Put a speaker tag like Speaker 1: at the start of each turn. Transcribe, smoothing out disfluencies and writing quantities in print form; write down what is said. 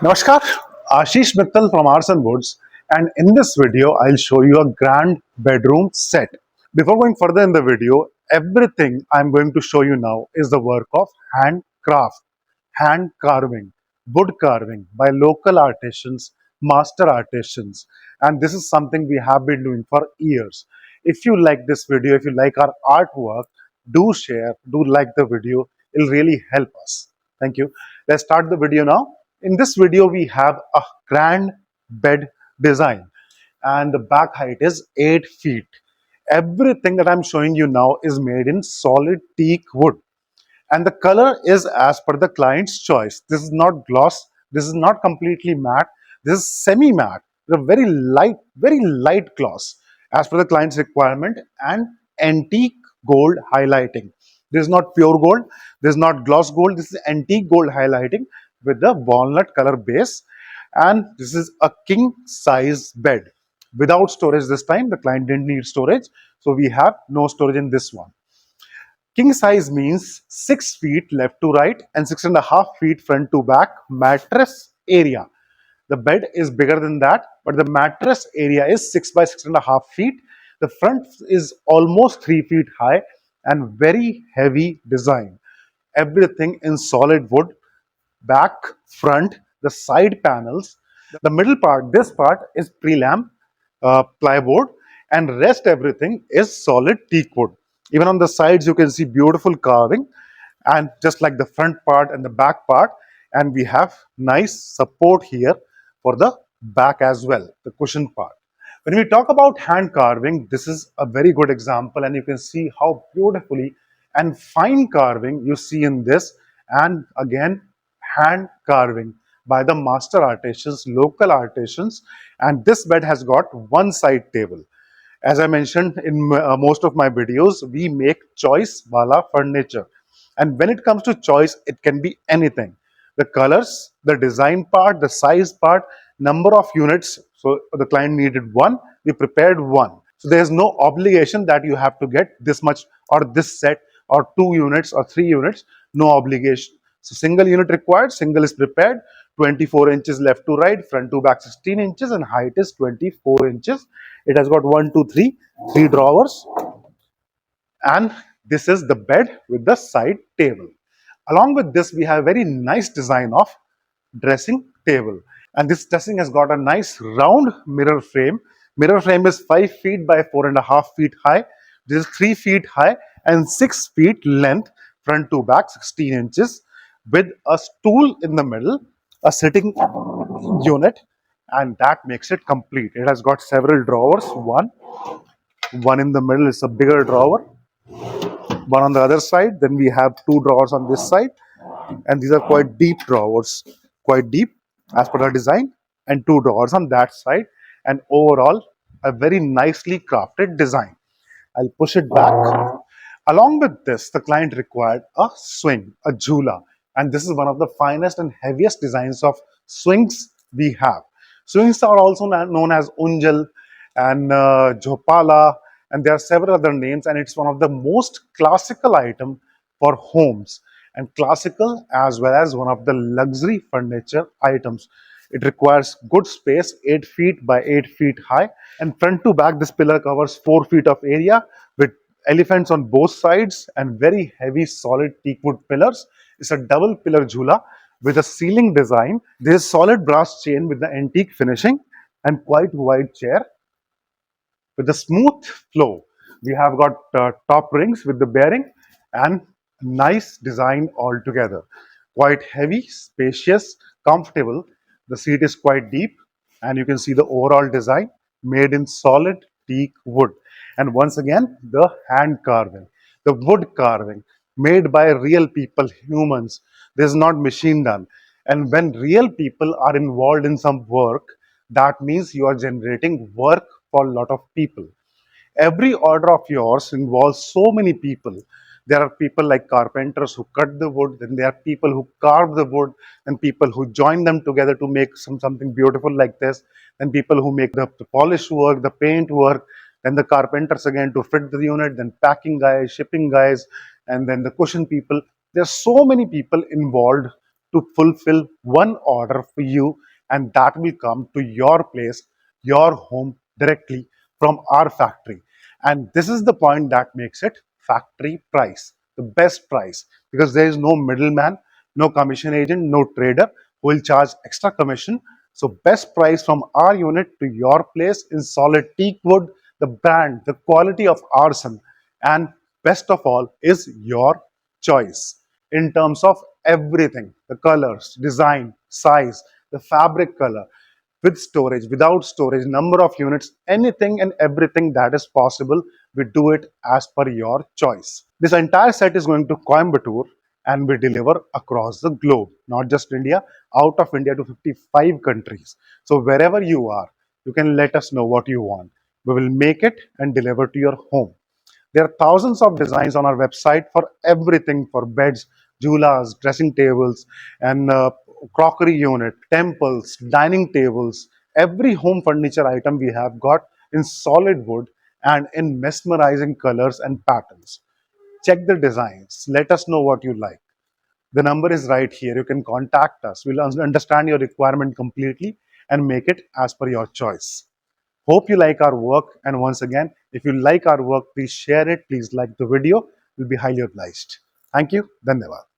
Speaker 1: Namaskar, Ashish Mittal from AARSUN Woods, and in this video I'll show you a grand bedroom set. Before going further in the video, everything I'm going to show you now is the work of handcraft, hand carving, wood carving by local artisans, master artisans, and this is something we have been doing for years. If you like this video, if you like our artwork, do share, do like the video, it'll really help us. Thank you. Let's start the video now. In this video, we have a grand bed design and the back height is 8 feet. Everything that I'm showing you now is made in solid teak wood and the color is as per the client's choice. This is not gloss, this is not completely matte, this is semi-matte, a very light gloss as per the client's requirement and antique gold highlighting. This is not pure gold, this is not gloss gold, this is antique gold highlighting with the walnut color base, and this is a king size bed without storage. This time the client didn't need storage, so we have no storage in this one. King size means 6 feet left to right and 6.5 feet front to back mattress area. The bed is bigger than that, but the mattress area is 6 by 6.5 feet. The front is almost 3 feet high and very heavy design. Everything in solid wood, back, front, the side panels, the middle part, this part is prelam plywood, and rest everything is solid teak wood. Even on the sides you can see beautiful carving, and just like the front part and the back part, and we have nice support here for the back as well, the cushion part. When we talk about hand carving, this is a very good example, and you can see how beautifully and fine carving you see in this, and again hand carving by the master artisans, local artisans, and this bed has got one side table. As I mentioned in most of my videos, we make choice wala furniture. And when it comes to choice, it can be anything. The colors, the design part, the size part, number of units. So the client needed one, we prepared one. So there is no obligation that you have to get this much or this set or 2 units or 3 units, no obligation. So single unit required, single is prepared, 24 inches left to right, front to back 16 inches, and height is 24 inches. It has got 1, 2, 3, 3 drawers, and this is the bed with the side table. Along with this, we have a very nice design of dressing table, and this dressing has got a nice round mirror frame. Mirror frame is 5 feet by 4.5 feet high. This is 3 feet high and 6 feet length, front to back 16 inches, with a stool in the middle, a sitting unit, and that makes it complete. It has got several drawers. One in the middle is a bigger drawer, one on the other side, then we have 2 drawers on this side, and these are quite deep drawers, quite deep as per the design, and 2 drawers on that side, and overall a very nicely crafted design. I'll push it back. Along with this, the client required a swing, a jhula, and this is one of the finest and heaviest designs of swings we have. Swings are also known as unjal and jhopala, and there are several other names, and it's one of the most classical item for homes, and classical as well as one of the luxury furniture items. It requires good space, 8 feet by 8 feet high, and front to back this pillar covers 4 feet of area with elephants on both sides and very heavy solid teakwood pillars. It's a double pillar jhula with a ceiling design. There is solid brass chain with the antique finishing and quite wide chair with a smooth flow. We have got top rings with the bearing and nice design altogether. Quite heavy, spacious, comfortable. The seat is quite deep, and you can see the overall design made in solid teak wood. And once again, the hand carving, the wood carving made by real people, humans. This is not machine done. And when real people are involved in some work, that means you are generating work for a lot of people. Every order of yours involves so many people. There are people like carpenters who cut the wood, then there are people who carve the wood, and people who join them together to make something beautiful like this, and people who make the polish work, the paint work, then the carpenters again to fit the unit, then packing guys, shipping guys, and then the cushion people. There are so many people involved to fulfill one order for you, and that will come to your place, your home directly from our factory. And this is the point that makes it factory price, the best price, because there is no middleman, no commission agent, no trader who will charge extra commission. So best price from our unit to your place in solid teak wood, the brand, the quality of arson, and best of all is your choice in terms of everything, the colors, design, size, the fabric color, with storage, without storage, number of units, anything and everything that is possible, we do it as per your choice. This entire set is going to Coimbatore and we deliver across the globe, not just India, out of India to 55 countries. So wherever you are, you can let us know what you want. We will make it and deliver to your home. There are thousands of designs on our website for everything, for beds, julas, dressing tables, and crockery unit, temples, dining tables. Every home furniture item we have got in solid wood and in mesmerizing colors and patterns. Check the designs. Let us know what you like. The number is right here. You can contact us. We'll understand your requirement completely and make it as per your choice. Hope you like our work. And once again, if you like our work, please share it. Please like the video. We'll be highly obliged. Thank you. Dhanyavad.